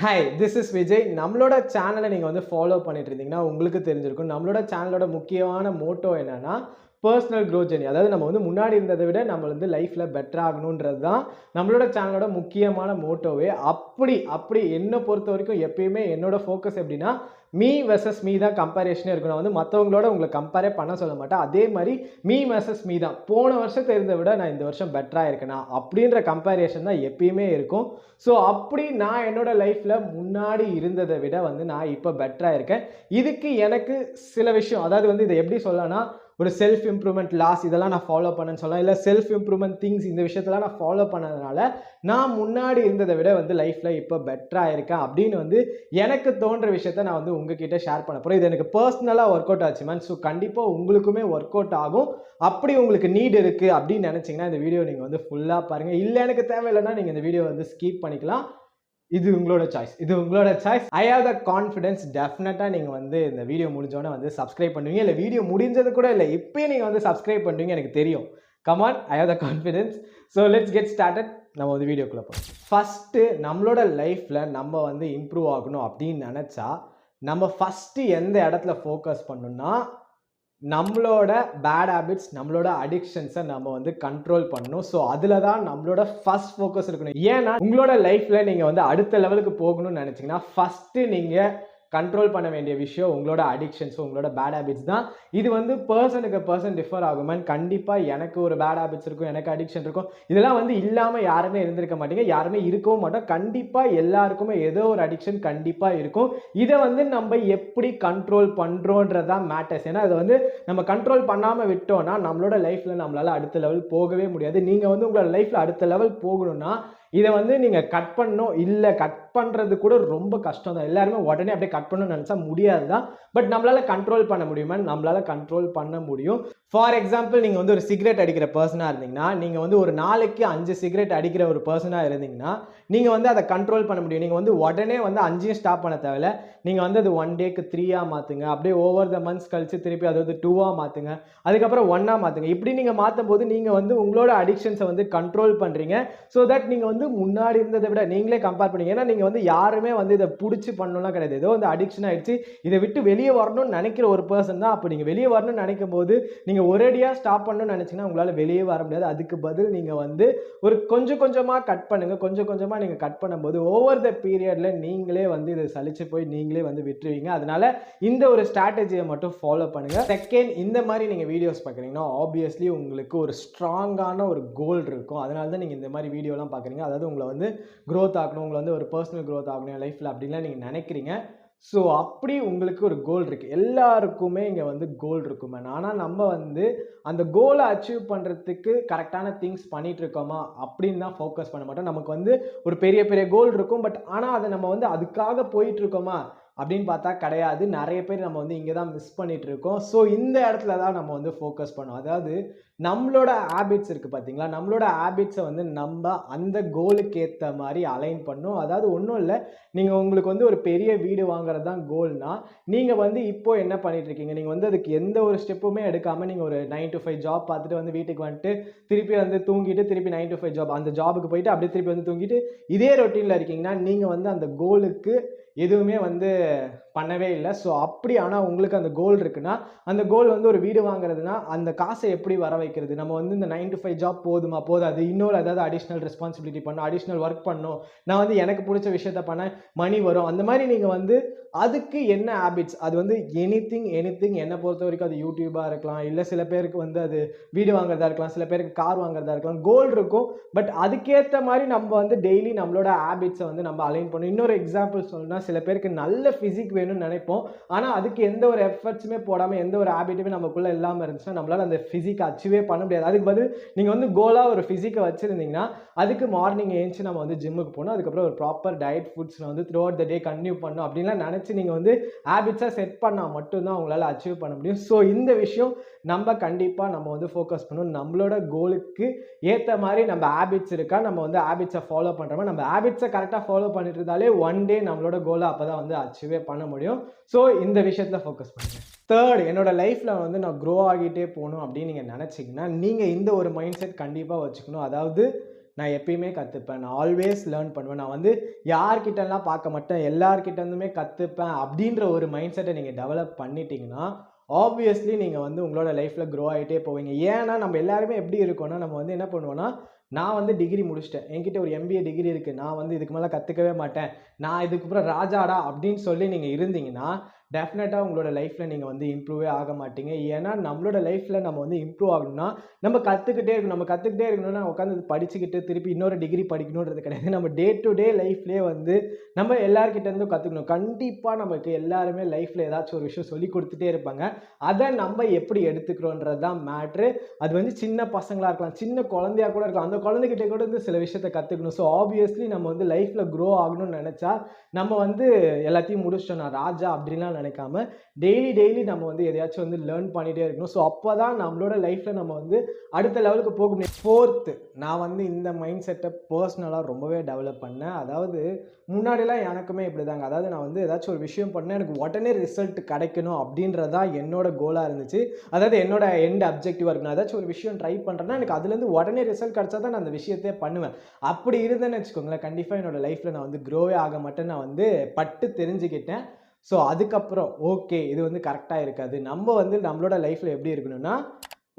Hi, this is Vijay. நம்மளோட சேனலை நீங்கள் வந்து ஃபாலோ பண்ணிட்டு இருந்தீங்கன்னா உங்களுக்கு தெரிஞ்சிருக்கும். நம்மளோட சேனலோட முக்கியமான மோட்டோ என்னன்னா பர்சனல் க்ரோத் ஜர்னி. அதாவது நம்ம வந்து முன்னாடி இருந்ததை விட நம்ம வந்து லைஃப்பில் பெட்டர் ஆகணுன்றது தான் நம்மளோட சேனலோட முக்கியமான மோட்டோவே. அப்படி என்னை பொறுத்த வரைக்கும் எப்பயுமே என்னோட ஃபோக்கஸ் எப்படின்னா மீ வெர்சஸ் மீ தான் கம்பேரிஷனே இருக்கும். நான் வந்து மற்றவங்களோட உங்களை கம்பேரே பண்ண சொல்ல மாட்டேன். அதே மாதிரி மீ வெர்சஸ் மீ தான். போன வருஷத்தை இருந்ததை விட நான் இந்த வருஷம் பெட்டராக இருக்கேனா அப்படின்ற கம்பேரிஷன் தான் எப்பயுமே இருக்கும். ஸோ அப்படி நான் என்னோட லைஃப்பில் முன்னாடி இருந்ததை விட வந்து நான் இப்போ பெட்டராக இருக்கேன். இதுக்கு எனக்கு சில விஷயம், அதாவது வந்து இதை எப்படி சொல்லலாம்னா ஒரு செல்ஃப் இம்ப்ரூவ்மெண்ட் லாஸ் இதெல்லாம் நான் ஃபாலோ பண்ணேன்னு சொல்லலாம். இல்லை செல்ஃப் இம்ப்ரூவ்மெண்ட் திங்ஸ் இந்த விஷயத்தெல்லாம் நான் ஃபாலோ பண்ணதுனால நான் முன்னாடி இருந்ததை விட வந்து லைஃப்பில் இப்போ பெட்டராக இருக்கேன் அப்படின்னு வந்து எனக்கு தோன்ற விஷயத்த நான் வந்து உங்ககிட்ட ஷேர் பண்ண போகிறேன். இது எனக்கு பர்சனலாக ஒர்க் அவுட் ஆச்சு மேன். ஸோ கண்டிப்பாக உங்களுக்குமே ஒர்க் அவுட் ஆகும். அப்படி உங்களுக்கு நீட் இருக்குது அப்படின்னு நினச்சிங்கன்னா இந்த வீடியோ நீங்கள் வந்து ஃபுல்லாக பாருங்கள். இல்லை எனக்கு தேவையில்லைன்னா நீங்கள் இந்த வீடியோ வந்து ஸ்கிப் பண்ணிக்கலாம். இது உங்களோட choice. I have the confidence. டெஃபினட்டாக நீங்கள் வந்து இந்த வீடியோ முடிஞ்சோடனே வந்து சப்ஸ்கிரைப் பண்ணுவீங்க. இல்லை வீடியோ முடிஞ்சது கூட இல்லை, இப்போயே நீங்கள் வந்து சப்ஸ்கிரைப் பண்ணுவீங்க எனக்கு தெரியும். Come on, I have the confidence. So let's get started. நம்ம வந்து வீடியோக்குள்ளே போகிறோம். ஃபஸ்ட்டு நம்மளோட லைஃப்பில் நம்ம வந்து இம்ப்ரூவ் ஆகணும் அப்படின்னு நினச்சா நம்ம ஃபஸ்ட்டு எந்த இடத்துல ஃபோக்கஸ் பண்ணணும்னா நம்மளோட பேட் ஹேபிட்ஸ், நம்மளோட அடிக்ஷன்ஸை நம்ம வந்து கண்ட்ரோல் பண்ணணும். ஸோ அதில் தான் நம்மளோட ஃபர்ஸ்ட் ஃபோக்கஸ் இருக்கணும். ஏன்னா உங்களோட லைஃப்பில் நீங்கள் வந்து அடுத்த லெவலுக்கு போகணும்னு நினச்சிங்கன்னா ஃபஸ்ட்டு நீங்கள் கண்ட்ரோல் பண்ண வேண்டிய விஷயம் உங்களோட அடிக்ஷன்ஸ், உங்களோட பேட் ஹேபிட்ஸ் தான். இது வந்து பர்சன் டிஃபர் ஆகும். கண்டிப்பாக எனக்கு ஒரு பேட் ஹேபிட்ஸ் இருக்கும், எனக்கு அடிக்ஷன் இருக்கும். இதெல்லாம் வந்து இல்லாமல் யாருமே இருந்திருக்க மாட்டீங்க, யாருமே இருக்கவும் மாட்டோம். கண்டிப்பாக எல்லாருக்குமே ஏதோ ஒரு அடிக்ஷன் கண்டிப்பாக இருக்கும். இதை வந்து நம்ம எப்படி கண்ட்ரோல் பண்ணுறோன்றதான் மேட்டர்ஸ். ஏன்னா இதை வந்து நம்ம கண்ட்ரோல் பண்ணாமல் விட்டோம்னா நம்மளோட லைஃப்பில் நம்மளால் அடுத்த லெவல் போகவே முடியாது. நீங்கள் வந்து உங்களோட லைஃப்பில் அடுத்த லெவல் போகணும்னா இதை வந்து நீங்கள் கட் பண்ணணும். இல்லை கட் பண்ணுறது கூட ரொம்ப கஷ்டம் தான். எல்லாருமே உடனே அப்படியே கட் பண்ணணும்னு நினச்சா முடியாது தான். பட் நம்மளால் கண்ட்ரோல் பண்ண முடியுமா? நம்மளால் கண்ட்ரோல் பண்ண முடியும். ஃபார் எக்ஸாம்பிள், நீங்கள் வந்து ஒரு சிகரெட் அடிக்கிற பர்சனாக இருந்தீங்கன்னா, நீங்கள் வந்து ஒரு நாளைக்கு 5 சிகரெட் அடிக்கிற ஒரு பர்சனாக இருந்தீங்கன்னா நீங்கள் வந்து அதை கண்ட்ரோல் பண்ண முடியும். நீங்கள் வந்து உடனே வந்து 5 ஸ்டாப் பண்ண தேவையில்ல. நீங்கள் வந்து அது 1 டேக்கு 3 மாற்றுங்க. அப்படியே ஓவர் த மந்த்ஸ் கழிச்சு திருப்பி அதாவது 2 மாற்றுங்க. அதுக்கப்புறம் 1 மாற்றுங்க. இப்படி நீங்கள் மாற்றும் போது நீங்கள் வந்து உங்களோட அடிக்ஷன்ஸை வந்து கண்ட்ரோல் பண்ணுறீங்க. ஸோ தட் நீங்கள் வந்து முன்னாடி இருந்ததை விட நீங்களே கம்பேர் பண்ணீங்க. ஏன்னா நீங்கள் வந்து யாருமே வந்து இதை பிடிச்சி பண்ணணும்லாம் கிடையாது. ஏதோ வந்து அடிக்ஷன் ஆயிடுச்சு, இதை விட்டு வெளியே வரணும்னு நினைக்கிற ஒரு பர்சன் தான். அப்போ நீங்கள் வெளியே வரணும்னு நினைக்கும் போது நீங்கள் ஒரேடியாக ஸ்டாப் பண்ணணும்னு நினச்சிங்கன்னா உங்களால் வெளியே வர முடியாது. அதுக்கு பதில் நீங்கள் வந்து ஒரு கொஞ்சமாக கட் பண்ணுங்கள். கொஞ்சமாக நீங்கள் கட் பண்ணும்போது ஓவர் த பீரியடில் நீங்களே வந்து இதை சலிச்சு போய் நீங்களே வந்து விட்டுருவீங்க. அதனால இந்த ஒரு ஸ்ட்ராட்டஜியை மட்டும் ஃபாலோ பண்ணுங்கள். செகண்ட், இந்த மாதிரி நீங்கள் வீடியோஸ் பார்க்குறீங்கன்னா ஆப்வியஸ்லி உங்களுக்கு ஒரு ஸ்ட்ராங்கான ஒரு கோல் இருக்கும். அதனால தான் நீங்கள் இந்த மாதிரி வீடியோலாம் பார்க்குறீங்க. அதாவது உங்களை வந்து க்ரோத் ஆகணும், உங்களை வந்து ஒரு பர்சனல் க்ரோத் ஆகணும் லைஃப்பில் அப்படின்லாம் நீங்கள் நினைக்கிறீங்க. ஸோ அப்படி உங்களுக்கு ஒரு கோல் இருக்குது. எல்லாருக்குமே இங்கே வந்து கோல் இருக்கும். ஆனால் நம்ம வந்து அந்த கோலை அச்சீவ் பண்ணுறதுக்கு கரெக்டான திங்ஸ் பண்ணிகிட்டு இருக்கோமா அப்படின்னு தான் ஃபோக்கஸ் பண்ண மாட்டோம். நமக்கு வந்து ஒரு பெரிய கோல் இருக்கும். பட் ஆனால் அதை நம்ம வந்து அதுக்காக போயிட்டு இருக்கோமா அப்படின்னு பார்த்தா கிடையாது. நிறைய பேர் நம்ம வந்து இங்கே தான் மிஸ் பண்ணிட்டு இருக்கோம். ஸோ இந்த இடத்துல தான் நம்ம வந்து ஃபோக்கஸ் பண்ணோம். அதாவது நம்மளோட ஹேபிட்ஸ் இருக்குது பார்த்தீங்களா, நம்மளோட ஹேபிட்ஸை வந்து நம்ம அந்த கோலுக்கு ஏற்ற மாதிரி அலைன் பண்ணணும். அதாவது ஒன்றும் இல்லை, நீங்கள் உங்களுக்கு வந்து ஒரு பெரிய வீடு வாங்குறது தான் கோல்னா நீங்கள் வந்து இப்போ என்ன பண்ணிட்டு இருக்கீங்க, நீங்கள் வந்து அதுக்கு எந்த ஒரு ஸ்டெப்புமே எடுக்காமல் நீங்கள் ஒரு 9 to 5 ஜாப் பார்த்துட்டு வந்து வீட்டுக்கு வந்துட்டு திருப்பி வந்து தூங்கிட்டு திருப்பி 9 to 5 ஜாப், அந்த ஜாபுக்கு போயிட்டு அப்படியே திருப்பி வந்து தூங்கிட்டு இதே ரொட்டீனில் இருக்கீங்கன்னா நீங்கள் வந்து அந்த கோலுக்கு எதுவுமே வந்து பண்ணவே இல்லை. ஸோ அப்படி ஆனால் உங்களுக்கு அந்த கோல் இருக்குன்னா, அந்த கோல் வந்து ஒரு வீடு வாங்குறதுனா அந்த காசை எப்படி வர வைக்கிறது, நம்ம வந்து இந்த 9 to 5 ஜாப் போதாது, இன்னொரு ஏதாவது அடிஷ்னல் ரெஸ்பான்சிபிலிட்டி பண்ணணும், அடிஷ்னல் ஒர்க் பண்ணணும், நான் வந்து எனக்கு பிடிச்ச விஷயத்த பண்ண மணி வரும். அந்த மாதிரி நீங்கள் வந்து அதுக்கு என்ன ஹேபிட்ஸ், அது வந்து எனிதிங் என்னை பொறுத்த வரைக்கும் அது யூடியூபாக இருக்கலாம், இல்லை சில பேருக்கு வந்து அது வீடு வாங்குறதா இருக்கலாம், சில பேருக்கு கார் வாங்குறதா இருக்கலாம். கோல் இருக்கும். பட் அதுக்கேற்ற மாதிரி நம்ம வந்து டெய்லி நம்மளோட ஹேபிட்ஸை வந்து நம்ம அலைன் பண்ணணும். இன்னொரு எக்ஸாம்பிள் சொல்லணும்னா, சில பேருக்கு நல்ல ஃபிசிக் வேணும்னு நினைப்போம். ஆனால் அதுக்கு எந்த ஒரு எஃபர்ட்ஸுமே போடாமல் எந்த ஒரு ஹேபிட்டுமே நமக்குள்ளே இல்லாமல் இருந்துச்சுன்னா நம்மளால் அந்த ஃபிசிக்கை அச்சீவே பண்ண முடியாது. அதுக்கு பதில் நீங்கள் வந்து கோலாக ஒரு ஃபிசிக்கை வச்சுருந்தீங்கன்னா அதுக்கு மார்னிங் ஏஞ்சி நம்ம வந்து ஜிம்முக்கு போகணும், அதுக்கப்புறம் ஒரு ப்ராப்பர் டயட் ஃபுட்ஸ் வந்து through out the day continue பண்ணணும் அப்படின்லாம் நினச்சி நீங்கள் வந்து ஹேபிட்ஸாக செட் பண்ணால் மட்டும்தான் உங்களால் அச்சீவ் பண்ண முடியும். ஸோ இந்த விஷயம் நம்ம கண்டிப்பாக நம்ம வந்து ஃபோக்கஸ் பண்ணணும். நம்மளோட கோலுக்கு ஏற்ற மாதிரி நம்ம ஹேபிட்ஸ் இருக்கா, நம்ம வந்து ஹேபிட்ஸை ஃபாலோ பண்ணுறோமா, நம்ம ஹேபிட்ஸை கரெக்டாக ஃபாலோ பண்ணிட்டு இருந்தாலே ஒன் டே நம்மளோட கோலை அப்போ தான் வந்து அச்சீவே பண்ண முடியும். ஸோ இந்த விஷயத்தில் ஃபோக்கஸ் பண்ணுங்கள். தேர்ட், என்னோட லைஃப்பில் வந்து நான் க்ரோ ஆகிட்டே போகணும் அப்படின்னு நீங்கள் நினச்சிங்கன்னா நீங்கள் இந்த ஒரு மைண்ட் செட் கண்டிப்பாக வச்சுக்கணும். அதாவது நான் எப்பயுமே கற்றுப்பேன், நான் ஆல்வேஸ் லேர்ன் பண்ணுவேன், நான் வந்து யார்கிட்டலாம் பார்க்க மாட்டேன், எல்லார்கிட்ட இருந்துமே கற்றுப்பேன் அப்படின்ற ஒரு மைண்ட் செட்டை நீங்கள் டெவலப் பண்ணிட்டீங்கன்னா ஆப்வியஸ்லி நீங்கள் வந்து உங்களோட லைஃப்பில் க்ரோ ஆகிட்டே போவீங்க. ஏன்னா நம்ம எல்லாருமே எப்படி இருக்கோன்னா, நம்ம வந்து என்ன பண்ணுவோன்னா, நான் வந்து டிகிரி முடிச்சிட்டேன், என்கிட்ட ஒரு MBA டிகிரி இருக்குது, நான் வந்து இதுக்கு மேலே கற்றுக்கவே மாட்டேன், நான் இதுக்கப்புறம் ராஜாடா அப்படின்னு சொல்லி நீங்கள் இருந்தீங்கன்னா டெஃபினட்டாக உங்களோட லைஃப்பில் நீங்கள் வந்து இம்ப்ரூவே ஆக மாட்டீங்க. ஏன்னா நம்மளோட லைஃப்பில் நம்ம வந்து இம்ப்ரூவ் ஆகணும்னா நம்ம கற்றுக்கிட்டே இருக்கணும். நம்ம கற்றுக்கிட்டே இருக்கணும்னா உட்காந்து படிச்சுக்கிட்டு திருப்பி இன்னொரு டிகிரி படிக்கணுன்றது கிடையாது. நம்ம டே டு டே லைஃப்லேயே வந்து நம்ம எல்லார்கிட்டேருந்தும் கற்றுக்கணும். கண்டிப்பாக நமக்கு எல்லாருமே லைஃப்பில் ஏதாச்சும் ஒரு விஷயம் சொல்லி கொடுத்துட்டே இருப்பாங்க. அதை நம்ம எப்படி எடுத்துக்கிறோன்றது தான் மேட்ரு. அது வந்து சின்ன பசங்களாக இருக்கலாம், சின்ன குழந்தையாக கூட இருக்கலாம், அந்த குழந்தைகிட்ட கூட வந்து சில விஷயத்தை கற்றுக்கணும். ஸோ ஆப்வியஸ்லி நம்ம வந்து லைஃப்பில் க்ரோ ஆகணும்னு நினச்சா நம்ம வந்து எல்லாத்தையும் முடிச்சிட்டோம், நான் ராஜா அப்படின்லாம் நினைக்காம டெய்லி நம்ம வந்து எதையாச்சும் வந்து லேர்ன் பண்ணிகிட்டே இருக்கணும். ஸோ அப்போ தான் நம்மளோட லைஃப்பில் நம்ம வந்து அடுத்த லெவலுக்கு போக முடியும். ஃபோர்த்து, நான் வந்து இந்த மைண்ட் செட்டை பர்சனலாக ரொம்பவே டெவலப் பண்ணேன். அதாவது முன்னாடிலாம் எனக்குமே இப்படி தாங்க. அதாவது நான் வந்து ஏதாச்சும் ஒரு விஷயம் பண்ணேன், எனக்கு உடனே ரிசல்ட் கிடைக்கணும் அப்படின்றது தான் என்னோட கோலாக இருந்துச்சு. அதாவது என்னோட எண்ட் அப்ஜெக்டிவாக இருக்கணும். ஏதாச்சும் ஒரு விஷயம் ட்ரை பண்ணுறேன்னா எனக்கு அதுலேருந்து உடனே ரிசல்ட் கிடச்சா தான் நான் அந்த விஷயத்தையே பண்ணுவேன். அப்படி இருந்தேன்னு வச்சுக்கோங்களேன், கண்டிப்பாக என்னோட லைஃப்பில் நான் வந்து க்ரோவே ஆக மாட்டேன்னு நான் வந்து பட்டு தெரிஞ்சுக்கிட்டேன். ஸோ அதுக்கப்புறம் ஓகே, இது வந்து கரெக்டாக இருக்காது. நம்ம வந்து நம்மளோட லைஃப்பில் எப்படி இருக்கணும்னா,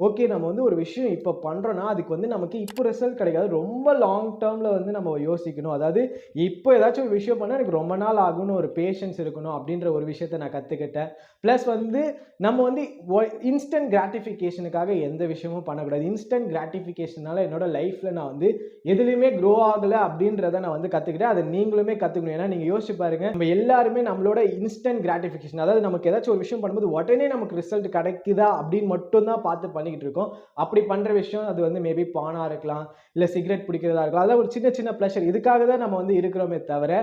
ஓகே நம்ம வந்து ஒரு விஷயம் இப்போ பண்ணுறோன்னா அதுக்கு வந்து நமக்கு இப்போ ரிசல்ட் கிடைக்காது, ரொம்ப லாங் டேர்மில் வந்து நம்ம யோசிக்கணும். அதாவது இப்போ ஏதாச்சும் ஒரு விஷயம் பண்ணால் எனக்கு ரொம்ப நாள் ஆகும்னு ஒரு பேஷன்ஸ் இருக்கணும் அப்படின்ற ஒரு விஷயத்தை நான் கற்றுக்கிட்டேன். ப்ளஸ் வந்து நம்ம வந்து இன்ஸ்டன்ட் கிராட்டிஃபிகேஷனுக்காக எந்த விஷயமும் பண்ணக்கூடாது. இன்ஸ்டன்ட் கிராட்டிஃபிகேஷனால என்னோட லைஃப்பில் நான் வந்து எதுலேயுமே க்ரோ ஆகலை அப்படின்றத நான் வந்து கற்றுக்கிட்டேன். அதை நீங்களுமே கற்றுக்கணும். ஏன்னா நீங்கள் யோசிச்சு பாருங்க, நம்ம எல்லாருமே நம்மளோட இன்ஸ்டன்ட் கிராட்டிஃபிகேஷன், அதாவது நமக்கு ஏதாச்சும் ஒரு விஷயம் பண்ணும்போது உடனே நமக்கு ரிசல்ட் கிடைக்குதா அப்படின்னு மட்டும்தான் பார்த்து பண்ணிக்கிட்டு இருக்கோம். அப்படி பண்ணுற விஷயம் அது வந்து மேபி பானாக இருக்கலாம், இல்லை சிகரெட் பிடிக்கிறதா இருக்கலாம், அதாவது ஒரு சின்ன சின்ன ப்ளஷர், இதுக்காக தான் நம்ம வந்து இருக்கிறோமே தவிர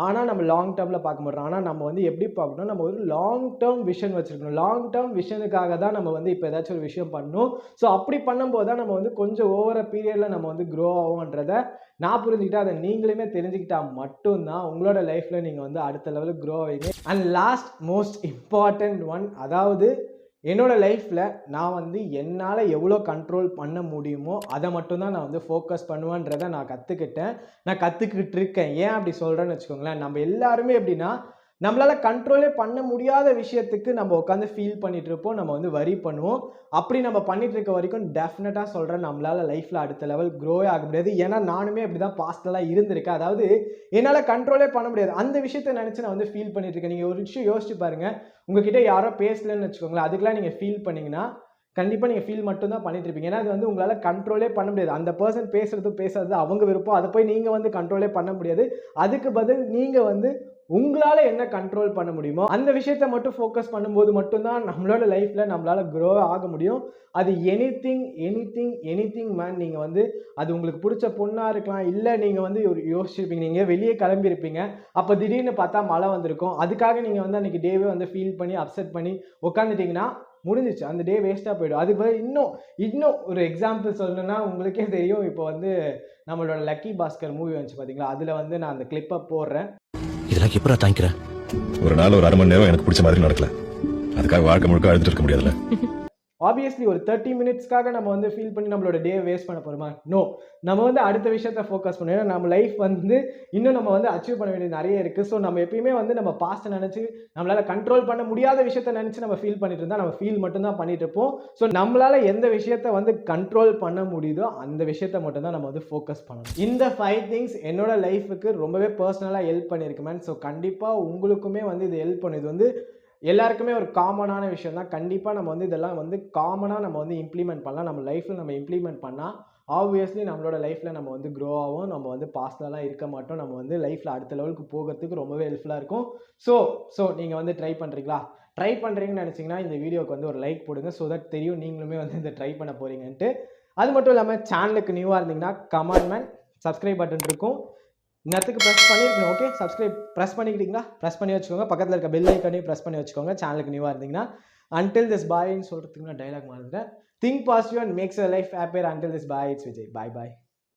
ஆனால் நம்ம லாங் டேர்மில் பார்க்க மாட்டோம். ஆனால் நம்ம வந்து எப்படி பார்க்கணும், நம்ம ஒரு லாங் டேர்ம் விஷன் வச்சுருக்கணும். லாங் டேர்ம் விஷனுக்காக தான் நம்ம வந்து இப்போ ஏதாச்சும் ஒரு விஷயம் பண்ணணும். ஸோ அப்படி பண்ணும்போது தான் நம்ம வந்து கொஞ்சம் ஓவர பீரியடில் நம்ம வந்து க்ரோ ஆகும்ன்றதை நான் புரிஞ்சுக்கிட்டேன். அதை நீங்களுமே தெரிஞ்சுக்கிட்டா மட்டும்தான் உங்களோட லைஃப்பில் நீங்கள் வந்து அடுத்த லெவலுக்கு க்ரோ ஆவீங்க. And last most important one, அதாவது என்னோட லைஃப்பில் நான் வந்து என்னால் எவ்வளோ கண்ட்ரோல் பண்ண முடியுமோ அதை மட்டும்தான் நான் வந்து ஃபோக்கஸ் பண்ணுவேன்றதை நான் கற்றுக்கிட்டேன், நான் கற்றுக்கிட்டு இருக்கேன். ஏன் அப்படி சொல்கிறேன்னு வச்சுக்கோங்களேன், நம்ம எல்லாருமே எப்படின்னா நம்மளால் கண்ட்ரோலே பண்ண முடியாத விஷயத்துக்கு நம்ம உட்காந்து ஃபீல் பண்ணிட்டு இருப்போம், நம்ம வந்து வரி பண்ணுவோம். அப்படி நம்ம பண்ணிட்டு இருக்க வரைக்கும் டெஃபினட்டாக சொல்கிறேன், நம்மளால் லைஃப்பில் அடுத்த லெவல் க்ரோவே ஆக முடியாது. ஏன்னா நானுமே அப்படி தான் பாஸ்டெல்லாம் இருந்திருக்கேன். அதாவது என்னால் கண்ட்ரோலே பண்ண முடியாது, அந்த விஷயத்தை நினச்சி நான் வந்து ஃபீல் பண்ணிட்டு இருக்கேன். நீங்கள் ஒரு விஷயம் யோசிச்சு பாருங்கள், உங்ககிட்ட யாரோ பேசலன்னு வச்சுக்கோங்களேன், அதுக்கெலாம் நீங்கள் ஃபீல் பண்ணிங்கன்னா கண்டிப்பாக நீங்கள் ஃபீல் மட்டும் தான் பண்ணிட்டு இருப்பீங்க. ஏன்னா அது வந்து உங்களால் கண்ட்ரோலே பண்ண முடியாது. அந்த பர்சன் பேசுறது அவங்க விருப்பம், அதை போய் நீங்கள் வந்து கண்ட்ரோலே பண்ண முடியாது. அதுக்கு பதில் நீங்கள் வந்து உங்களால் என்ன கண்ட்ரோல் பண்ண முடியுமோ அந்த விஷயத்தை மட்டும் ஃபோக்கஸ் பண்ணும்போது மட்டும்தான் நம்மளோட லைஃப்பில் நம்மளால் க்ரோ ஆக முடியும். அது எனிதிங் மேன். நீங்கள் வந்து அது உங்களுக்கு பிடிச்ச பொண்ணாக இருக்கலாம், இல்லை நீங்கள் வந்து யோசிச்சிருப்பீங்க, நீங்கள் வெளியே கிளம்பியிருப்பீங்க, அப்போ திடீர்னு பார்த்தா மழை வந்திருக்கும், அதுக்காக நீங்கள் வந்து அன்றைக்கி டேவே வந்து ஃபீல் பண்ணி அப்செட் பண்ணி உட்காந்துட்டிங்கன்னா முடிஞ்சிச்சு, அந்த டே வேஸ்ட்டாக போயிடும். அதுக்கு பதில் இன்னும் ஒரு எக்ஸாம்பிள் சொல்லணும்னா உங்களுக்கே தெரியும், இப்போ வந்து நம்மளோட லக்கி பாஸ்கர் மூவி வந்துச்சு பார்த்தீங்களா, அதில் வந்து நான் அந்த கிளிப்பை போடுறேன். இதெல்லாம் எப்படா தாங்கிக்கிறேன்? ஒரு நாள் ஒரு 1/2 மணி நேரம் எனக்கு பிடிச்ச மாதிரி நடக்கல, அதுக்காக வாழ்க்கை முழுக்க அழுதுட்டு இருக்க முடியாதுல்ல. ஆப்வியஸ்லி ஒரு 30 மினிட்ஸ்க்காக நம்ம வந்து ஃபீல் பண்ணி நம்மளோட டே வேஸ்ட் பண்ண போகிறோமா? நோ. நம்ம வந்து அடுத்த விஷயத்தை ஃபோக்கஸ் பண்ணணும். ஏன்னா நம்ம லைஃப் வந்து இன்னும் நம்ம வந்து அச்சீவ் பண்ண வேண்டியது நிறைய இருக்குது. ஸோ நம்ம எப்பயுமே வந்து நம்ம பாஸ்ட்டை நினச்சி நம்மளால் கண்ட்ரோல் பண்ண முடியாத விஷயத்தை நினச்சி நம்ம ஃபீல் பண்ணிட்டு இருந்தால் நம்ம ஃபீல் மட்டும்தான் பண்ணிட்டு இருப்போம். ஸோ நம்மளால் எந்த விஷயத்தை வந்து கண்ட்ரோல் பண்ண முடியுதோ அந்த விஷயத்தை மட்டும்தான் நம்ம வந்து ஃபோக்கஸ் பண்ணணும். இந்த 5 திங்ஸ் என்னோட லைஃபுக்கு ரொம்பவே பர்சனலாக ஹெல்ப் பண்ணியிருக்கு மேன். ஸோ கண்டிப்பாக உங்களுக்குமே வந்து இது ஹெல்ப் பண்ணுது. வந்து எல்லாருக்குமே ஒரு காமனான விஷயம் தான். கண்டிப்பாக நம்ம வந்து இதெல்லாம் வந்து காமனாக நம்ம வந்து இம்ப்ளிமெண்ட் பண்ணலாம். நம்ம லைஃப்பில் நம்ம இம்ப்ளிமெண்ட் பண்ணால் ஆப்வியஸ்லி நம்மளோட லைஃப்பில் நம்ம வந்து க்ரோ ஆகும். நம்ம வந்து பாஸ்ட்லலாம் இருக்க மாட்டோம். நம்ம வந்து லைஃப்பில் அடுத்த லெவலுக்கு போகிறதுக்கு ரொம்பவே ஹெல்ப்ஃபுல்லாக இருக்கும். ஸோ நீங்கள் வந்து ட்ரை பண்ணுறீங்களா? ட்ரை பண்ணுறீங்கன்னு நினச்சிங்கன்னா இந்த வீடியோக்கு வந்து ஒரு லைக் போடுங்க. ஸோ தட் தெரியும் நீங்களுமே வந்து இந்த ட்ரை பண்ண போகிறீங்கன்ட்டு. அது மட்டும் இல்லாமல் சேனலுக்கு நியூவாக இருந்தீங்கன்னா கமெண்ட் மேன் சப்ஸ்கிரைப் பட்டன் இருக்கும், இன்னத்துக்கு ப்ரெஸ் பண்ணியிருக்கணும். ஓகே, சப்ஸ்கிரைப் ப்ரெஸ் பண்ணிக்கிட்டீங்களா? ப்ரெஸ் பண்ணி வச்சுக்கோங்க. பக்கத்தில் இருக்க பெல் ஐக்கானையும் ப்ரெஸ் பண்ணி வச்சுக்கோங்க. சேனலுக்கு நியூவாக இருந்தீங்கன்னா. அன்டில் திஸ் பாய்ன்னு சொல்கிறதுக்கு நான் டைலாக் மாறுறேன். Think positive and makes your life happier. Until this bye, it's Vijay. Bye bye.